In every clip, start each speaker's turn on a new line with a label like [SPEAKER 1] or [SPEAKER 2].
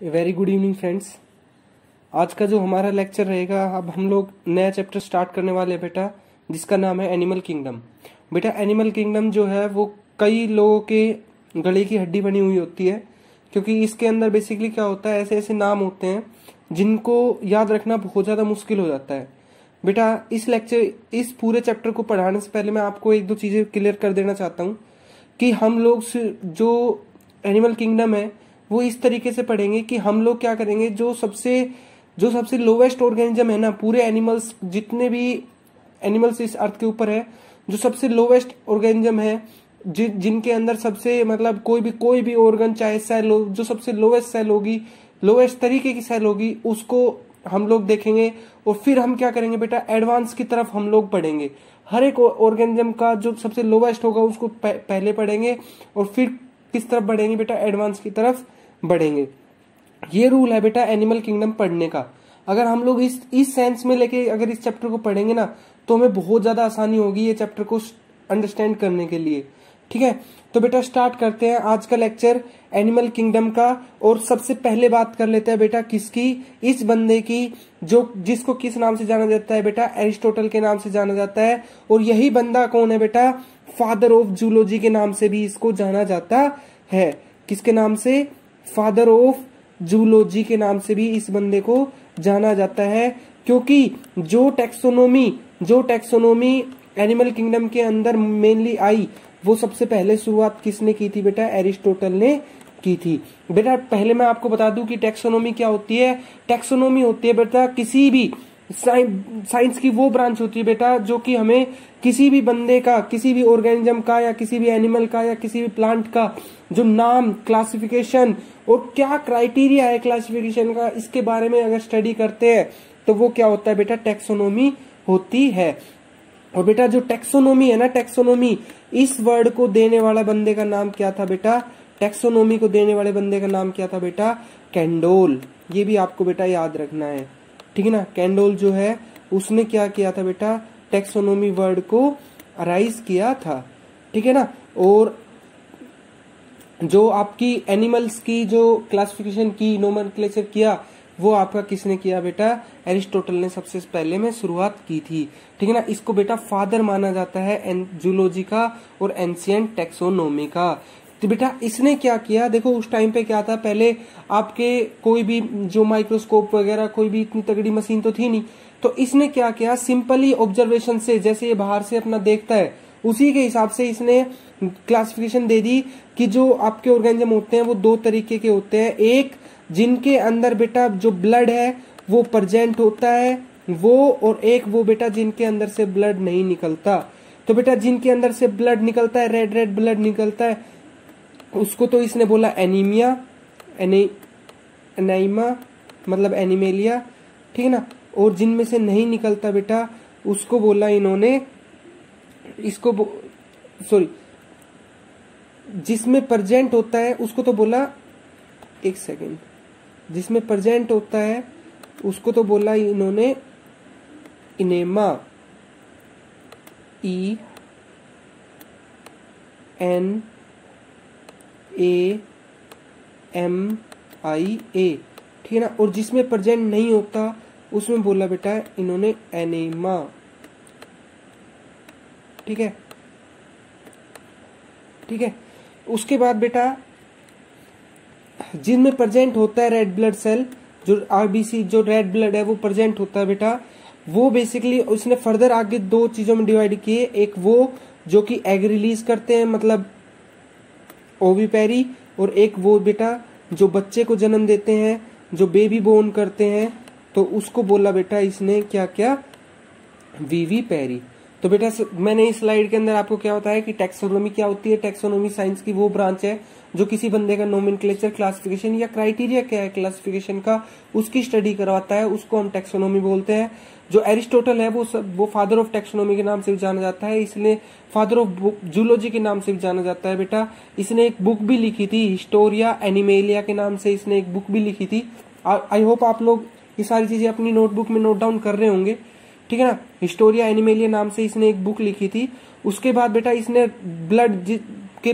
[SPEAKER 1] Very good evening friends. आज का जो हमारा लेक्चर रहेगा, अब हम लोग नया चैप्टर स्टार्ट करने वाले हैं बेटा, जिसका नाम है एनिमल किंगडम। बेटा एनिमल किंगडम जो है वो कई लोगों के गले की हड्डी बनी हुई होती है, क्योंकि इसके अंदर बेसिकली क्या होता है, ऐसे ऐसे नाम होते हैं जिनको याद रखना बहुत ज़्यादा मुश्किल हो जाता है। बेटा इस पूरे चैप्टर को पढ़ाने से पहले मैं आपको एक दो चीज़ें क्लियर कर देना चाहता हूँ कि हम लोग जो एनिमल किंगडम है वो इस तरीके से पढ़ेंगे कि हम लोग क्या करेंगे, जो सबसे लोवेस्ट ऑर्गेनिज्म है ना, पूरे एनिमल्स जितने भी एनिमल्स इस अर्थ के ऊपर है, जो सबसे लोवेस्ट ऑर्गेनिज्म है, जिनके अंदर सबसे मतलब कोई भी ऑर्गन चाहे सेल हो, जो सबसे लोवेस्ट सेल होगी, लोवेस्ट तरीके की सेल होगी, उसको हम लोग देखेंगे। और फिर हम क्या करेंगे बेटा, एडवांस की तरफ हम लोग पढ़ेंगे। हर एक ऑर्गेनिज्म का जो सबसे लोवेस्ट होगा उसको पहले पढ़ेंगे और फिर किस तरफ बढ़ेंगे बेटा, एडवांस की तरफ बढ़ेंगे। ये रूल है बेटा एनिमल किंगडम पढ़ने का। अगर हम लोग इस सेंस में लेके अगर इस चैप्टर को पढ़ेंगे ना, तो हमें बहुत ज्यादा आसानी होगी ये चैप्टर को अंडरस्टैंड करने के लिए। ठीक है, तो बेटा स्टार्ट करते हैं आज का लेक्चर एनिमल किंगडम का। और सबसे पहले बात कर लेते हैं बेटा किसकी, इस बंदे की जिसको किस नाम से जाना जाता है बेटा, एरिस्टोटल के नाम से जाना जाता है। और यही बंदा कौन है बेटा, फादर ऑफ जूलॉजी के नाम से भी इसको जाना जाता है। किसके नाम से, फादर ऑफ जूलॉजी के नाम से भी इस बंदे को जाना जाता है। क्योंकि जो टैक्सोनॉमी एनिमल किंगडम के अंदर मेनली आई, वो सबसे पहले शुरुआत किसने की थी बेटा, एरिस्टोटल ने की थी। बेटा पहले मैं आपको बता दूं कि टैक्सोनॉमी क्या होती है। टैक्सोनॉमी होती है बेटा किसी भी साइंस की वो ब्रांच होती है बेटा, जो कि हमें किसी भी बंदे का, किसी भी ऑर्गेनिज्म का, या किसी भी एनिमल का, या किसी भी प्लांट का जो नाम, क्लासिफिकेशन और क्या क्राइटेरिया है क्लासिफिकेशन का, इसके बारे में अगर स्टडी करते हैं तो वो क्या होता है बेटा, टैक्सोनॉमी होती है। और बेटा जो टैक्सोनॉमी है ना, टैक्सोनॉमी इस वर्ड को देने वाला बंदे का नाम क्या था बेटा, टैक्सोनॉमी को देने वाले बंदे का नाम क्या था बेटा, कैंडोल। ये भी आपको बेटा याद रखना है, ठीक है ना। कैंडोल जो है उसने क्या किया था बेटा, टैक्सोनॉमी वर्ड को अराइज किया था, ठीक है ना। और जो आपकी एनिमल्स की जो क्लासिफिकेशन की, नोमेनक्लेचर किया, वो आपका किसने किया बेटा, एरिस्टोटल ने सबसे पहले में शुरुआत की थी, ठीक है ना। इसको बेटा फादर माना जाता है जूलॉजी का और एंशिएंट टैक्सोनॉमी का। तो बेटा इसने क्या किया, देखो उस टाइम पे क्या था, पहले आपके कोई भी जो माइक्रोस्कोप वगैरह कोई भी इतनी तगड़ी मशीन तो थी नहीं, तो इसने क्या किया, सिंपली ऑब्जर्वेशन से, जैसे ये बाहर से अपना देखता है उसी के हिसाब से इसने क्लासिफिकेशन दे दी कि जो आपके ऑर्गेनिज्म होते हैं वो दो तरीके के होते हैं। एक जिनके अंदर बेटा जो ब्लड है वो प्रेजेंट होता है वो, और एक वो बेटा जिनके अंदर से ब्लड नहीं निकलता। तो बेटा जिनके अंदर से ब्लड निकलता है, रेड ब्लड निकलता है, उसको तो इसने बोला एनीमिया, एनाइमा मतलब एनिमेलिया, ठीक है ना। और जिनमें से नहीं निकलता बेटा उसको बोला इन्होंने, जिसमें प्रेजेंट होता है उसको तो बोला, एक सेकेंड, जिसमें प्रेजेंट होता है उसको तो बोला इन्होंने इनेमा, ENAMIA, ठीक है ना। और जिसमें प्रेजेंट नहीं होता उसमें बोला बेटा इन्होंने एनेमा, ठीक है, ठीक है। उसके बाद बेटा जिनमें प्रेजेंट होता है रेड ब्लड सेल, जो आरबीसी, जो रेड ब्लड है वो प्रेजेंट होता है बेटा, वो बेसिकली उसने फर्दर आगे दो चीजों में डिवाइड किए। एक वो जो कि एग रिलीज करते हैं मतलब ओविपेरी, और एक वो बेटा जो बच्चे को जन्म देते हैं, जो बेबी बोर्न करते हैं, तो उसको बोला बेटा इसने क्या क्या, विविपेरी। तो बेटा मैंने इस स्लाइड के अंदर आपको क्या बताया कि टैक्सोनॉमी क्या होती है। टैक्सोनॉमी साइंस की वो ब्रांच है जो किसी बंदे का नोमेनक्लेचर, क्लासिफिकेशन या क्राइटेरिया क्या है क्लासिफिकेशन का, उसकी स्टडी करवाता है, उसको हम टैक्सोनॉमी बोलते हैं। जो एरिस्टोटल है वो फादर ऑफ टैक्सोनॉमी के नाम से भी जाना जाता है, इसलिए फादर ऑफ जूलॉजी के नाम से भी जाना जाता है बेटा। इसने एक बुक भी लिखी थी, हिस्टोरिया एनिमेलिया के नाम से इसने एक बुक भी लिखी थी। आई होप आप लोग ये सारी चीजें अपनी नोटबुक में नोट डाउन कर रहे होंगे, ठीक है ना। हिस्टोरिया एनिमेलिया नाम से इसने एक बुक लिखी थी। उसके बाद बेटा इसने ब्लड के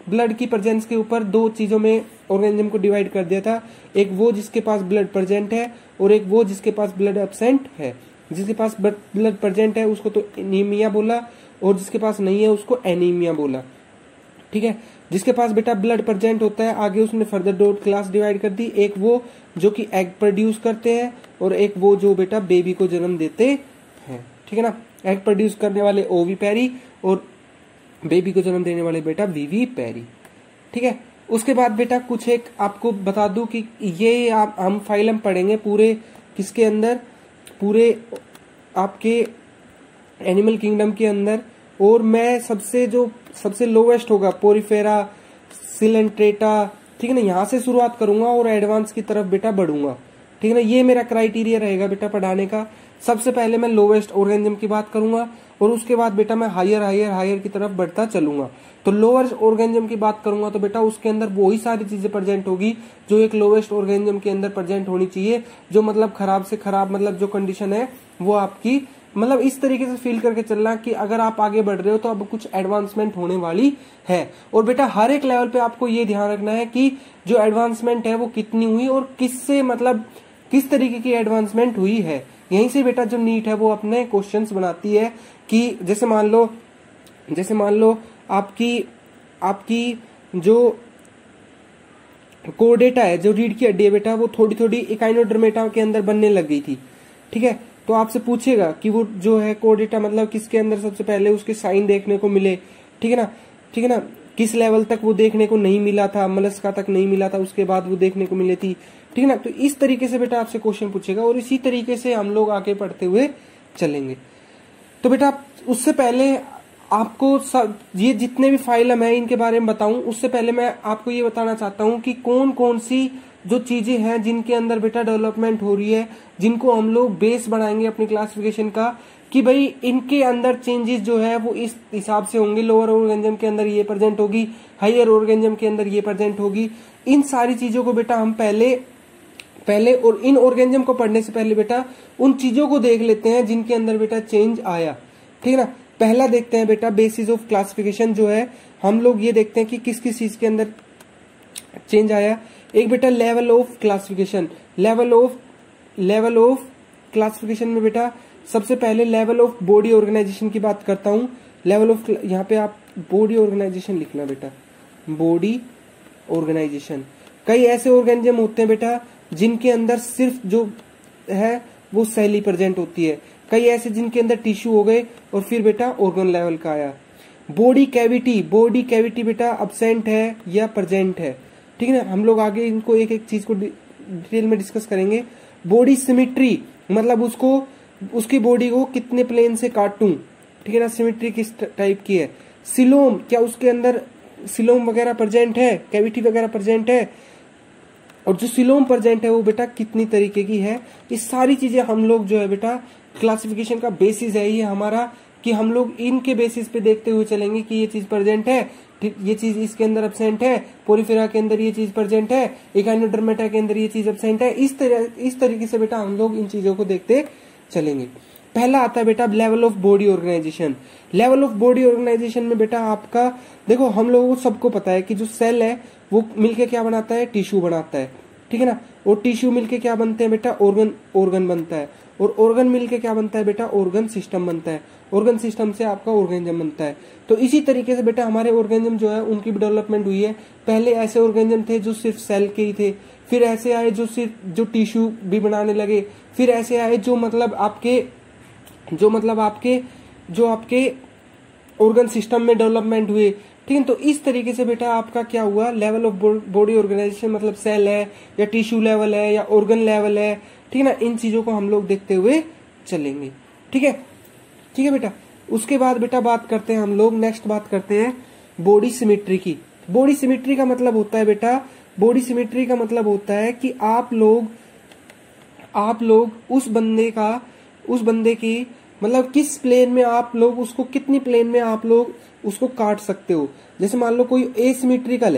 [SPEAKER 1] ब्लड की प्रेजेंस के ऊपर दो चीजों में ऑर्गेनिज्म को डिवाइड कर दिया था, एक वो जिसके पास ब्लड प्रेजेंट है और एक वो जिसके पास ब्लड एब्सेंट है। जिसके पास ब्लड प्रेजेंट है उसको तो एनीमिया बोला और जिसके पास नहीं है उसको एनीमिया बोला। ठीक है, जिसके पास बेटा ब्लड प्रेजेंट होता है आगे उसने फर्दर दो क्लास डिवाइड कर दी, एक वो जो कि एग प्रोड्यूस करते हैं और एक वो जो बेटा बेबी को जन्म देते हैं। ठीक है ना, एग प्रोड्यूस करने वाले ओवीपैरी और बेबी को जन्म देने वाले बेटा विविपैरी। ठीक है, उसके बाद बेटा कुछ एक आपको बता दूं कि ये हम फाइलम पढ़ेंगे पूरे किसके अंदर, पूरे आपके एनिमल किंगडम के अंदर। और मैं सबसे लोवेस्ट होगा पोरीफेरा, सिलेंट्रेटा, ठीक है ना, यहाँ से शुरुआत करूंगा और एडवांस की तरफ बेटा बढ़ूंगा। ठीक है ना, ये मेरा क्राइटेरिया रहेगा बेटा पढ़ाने का। सबसे पहले मैं लोवेस्ट ऑर्गेनिज्म की बात करूंगा और उसके बाद बेटा मैं हायर की तरफ बढ़ता चलूंगा। तो लोवेस्ट ऑर्गेनिज्म की बात करूंगा तो बेटा उसके अंदर वही सारी चीजें प्रेजेंट होगी जो एक लोवेस्ट ऑर्गेनिज्म के अंदर प्रेजेंट होनी चाहिए, जो मतलब खराब से खराब मतलब जो कंडीशन है वो आपकी मतलब इस तरीके से फील करके चलना कि अगर आप आगे बढ़ रहे हो तो अब कुछ एडवांसमेंट होने वाली है। और बेटा हर एक लेवल पे आपको ये ध्यान रखना है कि जो एडवांसमेंट है वो कितनी हुई और किससे मतलब किस तरीके की एडवांसमेंट हुई है। यहीं से बेटा जो नीट है वो अपने क्वेश्चंस बनाती है कि जैसे मान लो आपकी जो कोर्डेटा है, जो रीढ़ की हड्डी है बेटा, वो थोड़ी थोड़ी इकाइनोडर्मेटा के अंदर बनने लग गई थी। ठीक है, तो आपसे पूछेगा कि वो जो है कोर्डेटा मतलब किसके अंदर सबसे पहले उसके साइन देखने को मिले। ठीक है ना, किस लेवल तक वो देखने को नहीं मिला था, मलस्का तक नहीं मिला था, उसके बाद वो देखने को मिली थी। ठीक है ना, तो इस तरीके से बेटा आपसे क्वेश्चन पूछेगा और इसी तरीके से हम लोग आगे पढ़ते हुए चलेंगे। तो बेटा उससे पहले आपको ये जितने भी फाइलम है इनके बारे में बताऊं उससे पहले मैं आपको ये बताना चाहता हूं कि कौन कौन सी जो चीजें हैं जिनके अंदर बेटा डेवलपमेंट हो रही है, जिनको हम लोग बेस बनाएंगे अपनी क्लासिफिकेशन का कि भाई इनके अंदर चेंजेस जो है वो इस हिसाब से होंगे। लोअर ऑर्गेनिज्म के अंदर ये प्रेजेंट होगी, हायर ऑर्गेनिज्म के अंदर ये प्रेजेंट होगी। इन सारी चीजों को बेटा हम पहले और इन ऑर्गेनिज्म को पढ़ने से पहले बेटा उन चीजों को देख लेते हैं जिनके अंदर बेटा चेंज आया। ठीक है ना, पहला देखते हैं बेटा बेसिस ऑफ क्लासिफिकेशन जो है, हम लोग ये देखते हैं कि किस किस चीज के अंदर चेंज आया। एक बेटा level of classification, level of classification में बेटा सबसे पहले लेवल ऑफ बॉडी ऑर्गेनाइजेशन की बात करता हूं। लेवल ऑफ, यहाँ पे आप बॉडी ऑर्गेनाइजेशन लिखना बेटा, बॉडी ऑर्गेनाइजेशन। कई ऐसे ऑर्गेनिज्म होते हैं बेटा जिनके अंदर सिर्फ जो है वो सेल ही प्रेजेंट होती है, कई ऐसे जिनके अंदर टिश्यू हो गए और फिर बेटा ऑर्गन लेवल का आया। बॉडी कैविटी बेटा अब्सेंट है या प्रेजेंट है। ठीक है ना, हम लोग आगे इनको एक एक चीज को डिटेल में डिस्कस करेंगे। बॉडी सिमिट्री मतलब उसकी बॉडी को कितने प्लेन से काटूं। ठीक है ना, सिमिट्री किस टाइप की है। सिलोम, क्या उसके अंदर सिलोम वगैरह प्रेजेंट है, कैविटी वगैरह प्रेजेंट है, और जो सिलोम प्रेजेंट है वो बेटा कितनी तरीके की है। ये सारी चीजें हम लोग जो है बेटा क्लासिफिकेशन का बेसिस है ये हमारा, कि हम लोग इनके बेसिस पे देखते हुए चलेंगे कि ये चीज प्रेजेंट है, ये चीज इसके अंदर एब्सेंट है, पोरीफेरा के अंदर ये चीज प्रेजेंट है, इकाइनोडर्मेटा के अंदर ये चीज एब्सेंट है। इस तरीके से बेटा हम लोग इन चीजों को देखते चलेंगे। पहला आता है बेटा level of body organisation. Level of body organisation में बेटा आपका देखो, हम लोगों को सबको पता है कि जो सेल है वो मिलके क्या बनाता है, टिश्यू बनाता है। ठीक है ना, और टिश्यू मिलके क्या बनते हैं बेटा, ऑर्गन बनता है, और ऑर्गन मिलके क्या बनता है बेटा, ऑर्गन सिस्टम बनता है, ऑर्गन सिस्टम से आपका ऑर्गेनिज्म बनता है। तो इसी तरीके से बेटा हमारे ऑर्गेनिज्म जो है उनकी भी डेवलपमेंट हुई है। पहले ऐसे ऑर्गेनिज्म थे जो सिर्फ सेल के ही थे, फिर ऐसे आए जो सिर्फ जो टिश्यू भी बनाने लगे, फिर ऐसे आए जो मतलब आपके ऑर्गन सिस्टम में डेवलपमेंट हुए। ठीक है, तो इस तरीके से बेटा आपका क्या हुआ, लेवल ऑफ बॉडी ऑर्गेनाइजेशन मतलब सेल है या टिश्यू लेवल है या ऑर्गन लेवल है। ठीक है ना, इन चीजों को हम लोग देखते हुए चलेंगे। ठीक है बेटा। उसके बाद बेटा बात करते हैं हम लोग, नेक्स्ट बात करते हैं बॉडी सिमिट्री की। बॉडी सिमिट्री का मतलब होता है बेटा, बॉडी सिमिट्री का मतलब होता है कि आप लोग उस बंदे की मतलब किस प्लेन में आप लोग उसको, कितनी प्लेन में आप लोग उसको काट सकते हो। जैसे मान लो कोई एसिमेट्रिकल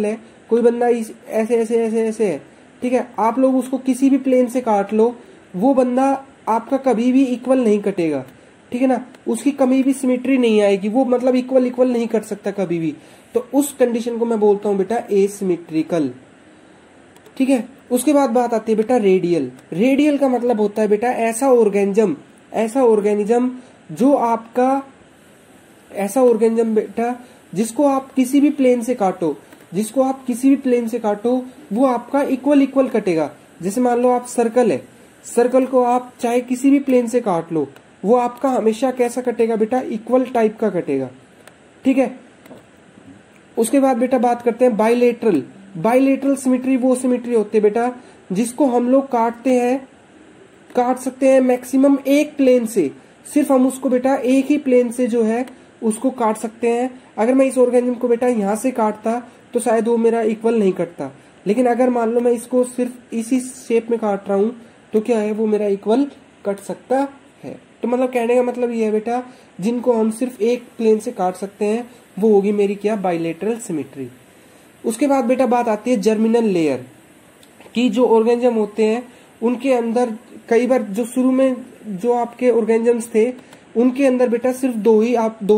[SPEAKER 1] है, कोई बंदा ऐसे है। ठीक है, आप लोग उसको किसी भी प्लेन से काट लो, वो बंदा आपका कभी भी इक्वल नहीं कटेगा। ठीक है ना, उसकी कभी भी सिमेट्री नहीं आएगी, वो मतलब इक्वल इक्वल नहीं कर सकता कभी भी, तो उस कंडीशन को मैं बोलता हूं बेटा एसिमेट्रिकल। ठीक है, उसके बाद बात आती है बेटा रेडियल। रेडियल का मतलब होता है बेटा ऐसा ऑर्गेनिज्म जो आपका, ऐसा ऑर्गेनिज्म बेटा जिसको आप किसी भी प्लेन से काटो, वो आपका इक्वल इक्वल कटेगा। जैसे मान लो आप सर्कल को आप चाहे किसी भी प्लेन से काट लो, वो आपका हमेशा कैसा कटेगा बेटा, इक्वल टाइप का कटेगा। ठीक है, उसके बाद बेटा बात करते हैं बाइलेटरल सिमेट्री। वो सिमेट्री होती है बेटा जिसको हम लोग काट सकते हैं मैक्सिमम एक प्लेन से, सिर्फ हम उसको बेटा एक ही प्लेन से जो है उसको काट सकते हैं। अगर मैं इस ऑर्गेनिज्म को बेटा यहां से काटता तो शायद वो मेरा इक्वल नहीं कटता, लेकिन अगर मान लो मैं इसको सिर्फ इसी शेप में काट रहा हूं तो क्या है, वो मेरा इक्वल कट सकता है। तो मतलब कहने का मतलब ये है बेटा जिनको हम सिर्फ एक प्लेन से काट सकते हैं वो होगी मेरी क्या, बाइलेटरल सिमेट्री। उसके बाद बेटा बात आती है जर्मिनल लेयर की। जो ऑर्गेनिज्म होते हैं उनके अंदर कई बार जो शुरू में जो आपके ऑर्गेनिजम्स थे उनके अंदर बेटा सिर्फ दो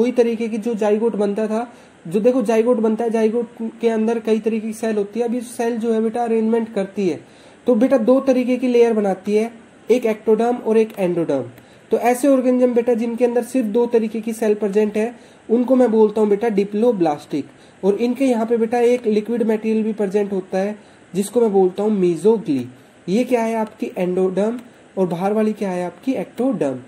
[SPEAKER 1] ही तरीके की जो जाइगोट बनता था। जो देखो जाइगोट बनता है, जाइगोट के अंदर कई तरीके की सेल होती है। अभी सेल जो है बेटा अरेंजमेंट करती है तो बेटा दो तरीके की लेयर बनाती है, एक एक्टोडर्म और एक एंडोडर्म। तो ऐसे ऑर्गेनिज्म बेटा जिनके अंदर सिर्फ दो तरीके की सेल प्रेजेंट है उनको मैं बोलता हूँ बेटा डिप्लोब्लास्टिक। और इनके यहाँ पे बेटा एक लिक्विड मटेरियल भी प्रेजेंट होता है जिसको मैं बोलता हूँ मीजोग्ली। ये क्या है आपकी एंडोडर्म और बाहर वाली क्या है आपकी एक्टोडर्म।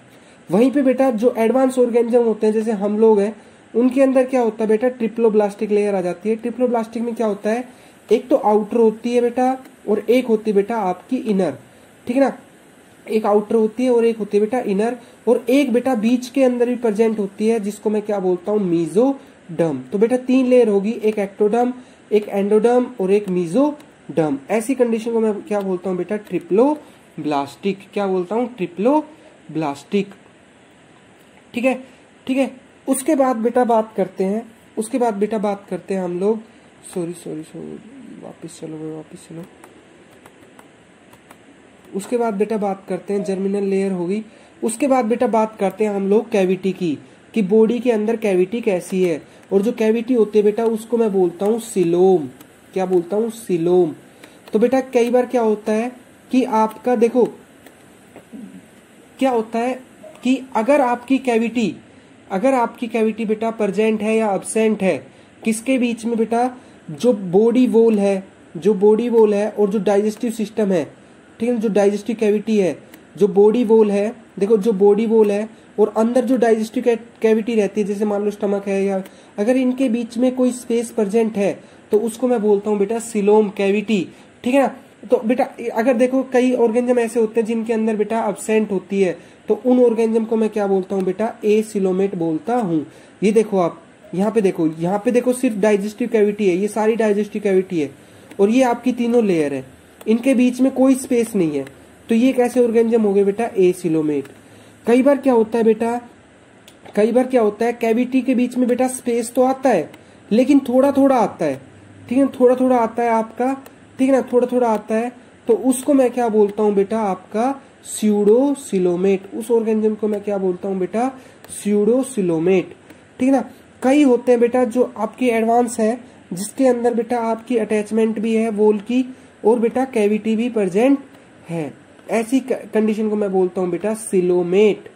[SPEAKER 1] वहीं पे बेटा जो एडवांस ऑर्गेनिज्म होते हैं जैसे हम लोग हैं उनके अंदर क्या होता है बेटा, ट्रिप्लोब्लास्टिक लेयर आ जाती है। ट्रिप्लोब्लास्टिक में क्या होता है, एक तो आउटर होती है बेटा और एक होती है बेटा आपकी इनर। ठीक है ना, एक आउटर होती है और एक होती है बेटा इनर, और एक बेटा बीच के अंदर भी प्रेजेंट होती है जिसको मैं क्या बोलता हूँ, मीजोडर्म। तो बेटा तीन लेयर होगी, एक एक्टोडर्म, एक एंडोडर्म और एक मीजोडर्म। ऐसी कंडीशन को मैं क्या बोलता हूँ बेटा, ट्रिप्लोब्लास्टिक। क्या बोलता हूँ, ट्रिप्लोब्लास्टिक। ठीक है, ठीक है। उसके बाद बेटा बात करते हैं हम लोग, सॉरी वापस चलो। उसके बाद बेटा बात करते हैं जर्मिनल लेयर होगी। उसके बाद बेटा बात करते हैं हम लोग कैविटी की, कि बॉडी के अंदर कैविटी कैसी है। और जो कैविटी होती है बेटा उसको मैं बोलता हूँ सिलोम। क्या बोलता हूँ, सिलोम। तो बेटा कई बार क्या होता है कि आपका देखो क्या होता है कि अगर आपकी कैविटी बेटा प्रेजेंट है या अब्सेंट है, किसके बीच में बेटा, जो बॉडी वॉल है और जो डाइजेस्टिव सिस्टम है, ठीक है, जो डाइजेस्टिव कैविटी है, जो बॉडी वॉल है, देखो जो बॉडी वॉल है और अंदर जो डाइजेस्टिव कैविटी रहती है, जैसे मान लो स्टमक है, या अगर इनके बीच में कोई स्पेस प्रेजेंट है तो उसको मैं बोलता हूँ बेटा सिलोम कैविटी। ठीक है ना। तो बेटा अगर देखो कई ऑर्गेनिज्म ऐसे होते हैं जिनके अंदर बेटा अब्सेंट होती है तो उन ऑर्गेनिज्म को मैं क्या बोलता हूँ बेटा, एसिलोमेट बोलता हूँ। ये देखो आप यहाँ पे देखो सिर्फ डाइजेस्टिव कैविटी है, ये सारी डाइजेस्टिव कैविटी है और ये आपकी तीनों लेयर है, इनके बीच में कोई स्पेस नहीं है, तो ये कैसे ऑर्गेनिज्म हो गए बेटा, एसिलोमेट। कई बार क्या होता है कैविटी के बीच में बेटा स्पेस तो आता है लेकिन थोड़ा थोड़ा आता है, ठीक है, थोड़ा थोड़ा आता है आपका, ठीक है ना, थोड़ा थोड़ा आता है, तो उसको मैं क्या बोलता हूँ बेटा, आपका स्यूडोसिलोमेट। उस ऑर्गेनिज्म को मैं क्या बोलता हूँ बेटा, स्यूडोसिलोमेट। ठीक है ना। कई होते हैं बेटा जो आपकी एडवांस है जिसके अंदर बेटा आपकी अटैचमेंट भी है वॉल की और बेटा कैविटी भी प्रेजेंट है, ऐसी कंडीशन को मैं बोलता हूँ बेटा सिलोमेट।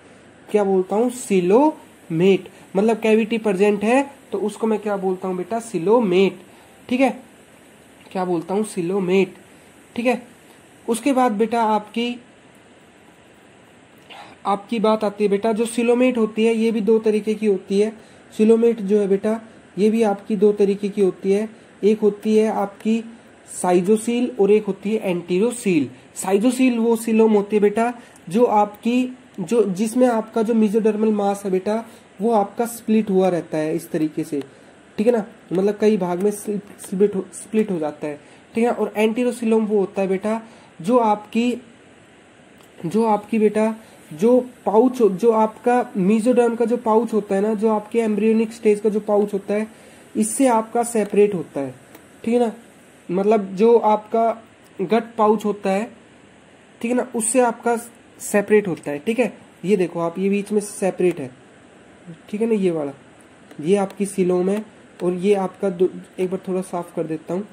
[SPEAKER 1] क्या बोलता हूँ, सिलोमेट। मतलब कैविटी प्रेजेंट है तो उसको मैं क्या बोलता हूँ बेटा, सिलोमेट। ठीक है, क्या बोलता हूँ, सिलोमेट। ठीक है। उसके बाद बेटा आपकी बात आती है बेटा जो सिलोमेट होती है ये भी दो तरीके की होती है। सिलोमेट जो है बेटा ये भी आपकी दो तरीके की होती है, एक होती है आपकी साइजोसील और एक होती है एंटीरोसील। साइजोसील वो सिलोम होती है बेटा जो जिसमें आपका जो मेसोडर्मल मास है बेटा वो आपका स्प्लिट हुआ रहता है इस तरीके से, ठीक है ना, मतलब कई भाग में स्प्लिट हो जाता है, ठीक है। और एंटीरोसिलोम वो होता है बेटा जो आपकी बेटा जो पाउच, जो आपका मेसोडर्म का जो पाउच होता है ना, जो आपके एम्ब्रियोनिक स्टेज का जो पाउच होता है इससे आपका सेपरेट होता है, ठीक है ना, मतलब जो आपका गट पाउच होता है, ठीक है ना, उससे आपका सेपरेट होता है, ठीक है। ये देखो आप, ये बीच में सेपरेट है, ठीक है ना, ये वाला, ये आपकी सीलोम है, और ये आपका एक बार थोड़ा साफ कर देता हूँ,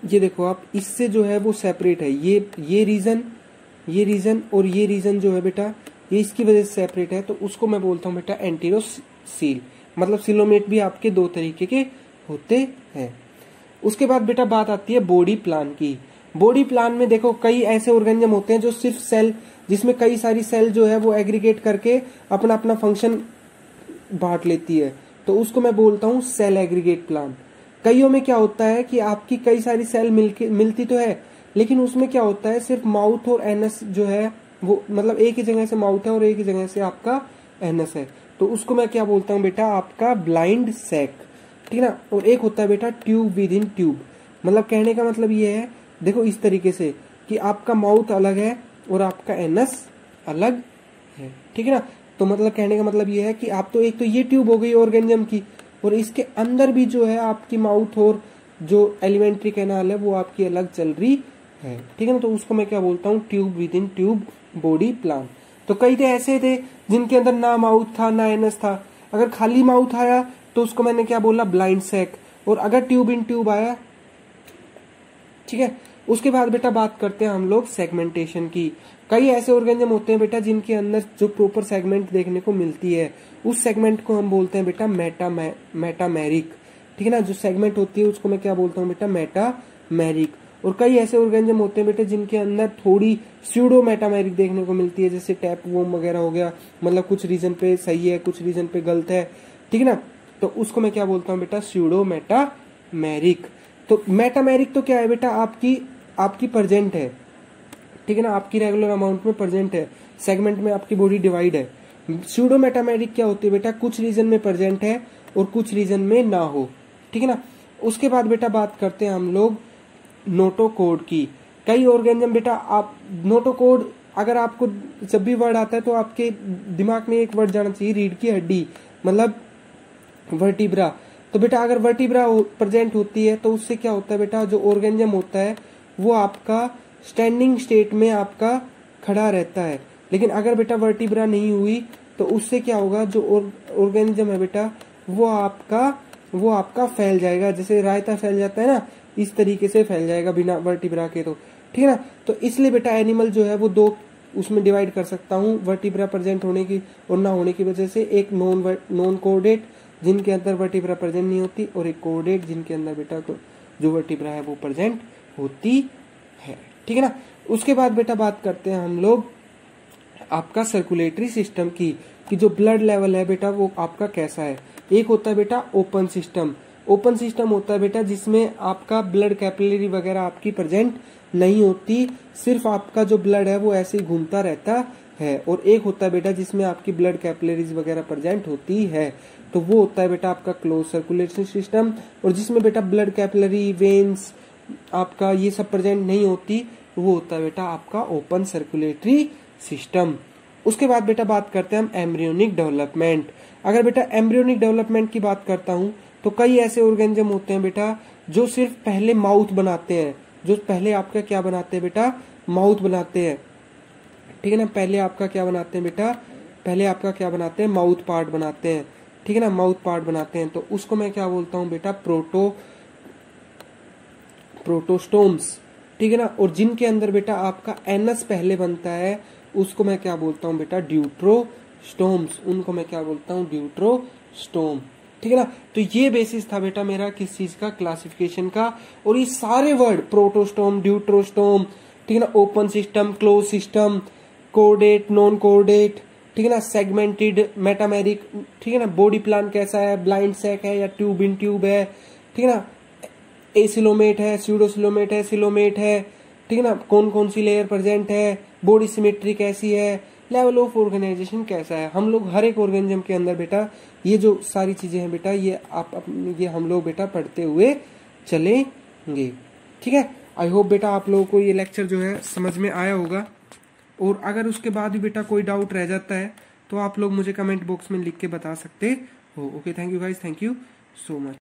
[SPEAKER 1] ये देखो आप, इससे जो है वो सेपरेट है, ये रीजन और ये रीजन जो है बेटा, ये इसकी वजह से सेपरेट है, तो उसको मैं बोलता हूँ बेटा एंटेरोसील। मतलब सिलोमेट भी आपके दो तरीके के होते हैं। उसके बाद बेटा बात आती है बॉडी प्लान की। बॉडी प्लान में देखो कई ऐसे ऑर्गेनिज्म होते हैं जो सिर्फ सेल, जिसमें कई सारी सेल जो है वो एग्रीगेट करके अपना अपना फंक्शन बांट लेती है, तो उसको मैं बोलता हूँ सेल एग्रीगेट प्लान। कईयों में क्या होता है कि आपकी कई सारी सेल मिलती तो है, लेकिन उसमें क्या होता है सिर्फ माउथ और एनस जो है वो, मतलब एक ही जगह से माउथ है और एक ही जगह से आपका एनस है, तो उसको मैं क्या बोलता हूँ बेटा आपका ब्लाइंड सैक, ठीक ना। और एक होता है बेटा ट्यूब विद इन ट्यूब। मतलब कहने का मतलब ये है, देखो इस तरीके से कि आपका माउथ अलग है और आपका एनस अलग है, ठीक है ना। तो मतलब कहने का मतलब ये है कि आप तो एक तो ये ट्यूब हो गई ऑर्गेनिज्म की, और इसके अंदर भी जो है आपकी माउथ और जो एलिमेंट्री कैनाल है वो आपकी अलग चल रही है, ठीक है ना। तो उसको मैं क्या बोलता हूँ tube with in tube body plan. तो कई थे ऐसे थे जिनके अंदर ना माउथ था ना एनस था। अगर खाली माउथ आया तो उसको मैंने क्या बोला ब्लाइंड सैक, और अगर ट्यूब इन ट्यूब आया, ठीक है। उसके बाद बेटा बात करते हैं हम लोग सेगमेंटेशन की। कई ऐसे ऑर्गेनिज्म होते हैं बेटा जिनके अंदर जो प्रॉपर सेगमेंट देखने को मिलती है, उस सेगमेंट को हम बोलते हैं बेटा मेटामेरिक, ठीक है ना। जो सेगमेंट होती है उसको मैं क्या बोलता हूँ बेटा मेटामेरिक। और कई ऐसे ऑर्गेनिज्म होते हैं बेटा जिनके अंदर थोड़ी स्यूडो मेटामेरिक देखने को मिलती है, जैसे टैप वोम वगैरह हो गया, मतलब कुछ रीजन पे सही है कुछ रीजन पे गलत है, ठीक है ना। तो उसको मैं क्या बोलता हूँ बेटा स्यूडो मेटामेरिक। तो मेटामेरिक तो क्या है बेटा आपकी प्रेजेंट है, ठीक है ना, आपकी रेगुलर अमाउंट में प्रेजेंट है, सेगमेंट में आपकी बॉडी डिवाइड है। स्यूडो मेटामेरिक क्या होती है बेटा कुछ रीजन में प्रेजेंट है और कुछ रीजन में ना हो, ठीक है ना। उसके बाद बेटा बात करते हैं हम लोग नोटोकोड की। कई ऑर्गेनिज्म बेटा आप नोटोकोड, अगर आपको जब भी वर्ड आता है तो आपके दिमाग में एक वर्ड जाना चाहिए रीढ़ की हड्डी, मतलब वर्टिब्रा। तो बेटा अगर वर्टिब्रा प्रेजेंट होती है तो उससे क्या होता है बेटा जो ऑर्गेनिज्म होता है वो आपका स्टैंडिंग स्टेट में आपका खड़ा रहता है। लेकिन अगर बेटा वर्टिब्रा नहीं हुई तो उससे क्या होगा, जो ऑर्गेनिज्म है बेटा वो आपका फैल जाएगा, जैसे रायता फैल जाता है ना, इस तरीके से फैल जाएगा बिना वर्टिब्रा के, तो ठीक है ना। तो इसलिए बेटा एनिमल जो है वो दो उसमें डिवाइड कर सकता हूँ, वर्टिब्रा प्रेजेंट होने की और ना होने की वजह से। एक नॉन कोऑर्डिनेट जिनके अंदर वर्टिब्रा प्रेजेंट नहीं होती, और एक कोऑर्डिनेट जिनके अंदर बेटा जो वर्टिब्रा है वो प्रेजेंट होती है, ठीक है ना। उसके बाद बेटा बात करते हैं हम लोग आपका सर्कुलेटरी सिस्टम की, कि जो ब्लड लेवल है बेटा वो आपका कैसा है। एक होता है बेटा ओपन सिस्टम। ओपन सिस्टम होता है बेटा जिसमें आपका ब्लड कैपिलरी वगैरह आपकी प्रेजेंट नहीं होती, सिर्फ आपका जो ब्लड है वो ऐसे ही घूमता रहता है। और एक होता है बेटा जिसमें आपकी ब्लड कैपिलरीज वगैरह प्रेजेंट होती है, तो वो होता है बेटा आपका क्लोज सर्कुलेटरी सिस्टम। और जिसमें बेटा ब्लड कैपिलरी वेन्स आपका ये सब प्रेजेंट नहीं होती, वो होता है बेटा आपका ओपन सर्कुलेटरी सिस्टम। उसके बाद बेटा बात करते हैं हम एम्ब्रियोनिक डेवलपमेंट। अगर बेटा एम्ब्रियोनिक डेवलपमेंट की बात करता हूं तो कई ऐसे ऑर्गेनिज्म होते हैं बेटा जो सिर्फ पहले माउथ बनाते हैं, जो पहले आपका क्या बनाते हैं बेटा माउथ बनाते हैं, ठीक है ना। पहले आपका क्या बनाते हैं बेटा, पहले आपका क्या बनाते हैं माउथ पार्ट बनाते हैं, ठीक है ना, माउथ पार्ट बनाते हैं। तो उसको मैं क्या बोलता हूं बेटा प्रोटोस्टोम्स, ठीक है ना। और जिनके अंदर बेटा आपका एनस पहले बनता है उसको मैं क्या बोलता हूं बेटा ड्यूट्रोस्टोम्स, उनको मैं क्या बोलता हूं ड्यूट्रोस्टोम, ठीक है ना। तो ये बेसिस था बेटा मेरा किस चीज का, क्लासिफिकेशन का। और ये सारे वर्ड प्रोटोस्टोम, ड्यूट्रोस्टोम, ठीक है ना, open system, close system, coordinate, non coordinate, ठीक है ना, सेगमेंटेड, मेटामेरिक, ठीक है ना, बॉडी प्लान कैसा है, ब्लाइंड सैक है या ट्यूब इन ट्यूब है, ठीक है ना, एसिलोमेट है, स्यूडोसिलोमेट है, सिलोमेट है, ठीक है ना, कौन कौन सी लेयर प्रेजेंट है, बॉडी सिमेट्री कैसी है, लेवल ऑफ ऑर्गेनाइजेशन कैसा है। हम लोग हर एक ऑर्गेनिज्म के अंदर बेटा ये जो सारी चीजें हैं बेटा ये हम लोग बेटा पढ़ते हुए चलेंगे, ठीक है। आई होप बेटा आप लोगों को ये लेक्चर जो है समझ में आया होगा। और अगर उसके बाद भी बेटा कोई डाउट रह जाता है तो आप लोग मुझे कमेंट बॉक्स में लिख के बता सकते हो। Okay, thank you guys, thank you so much.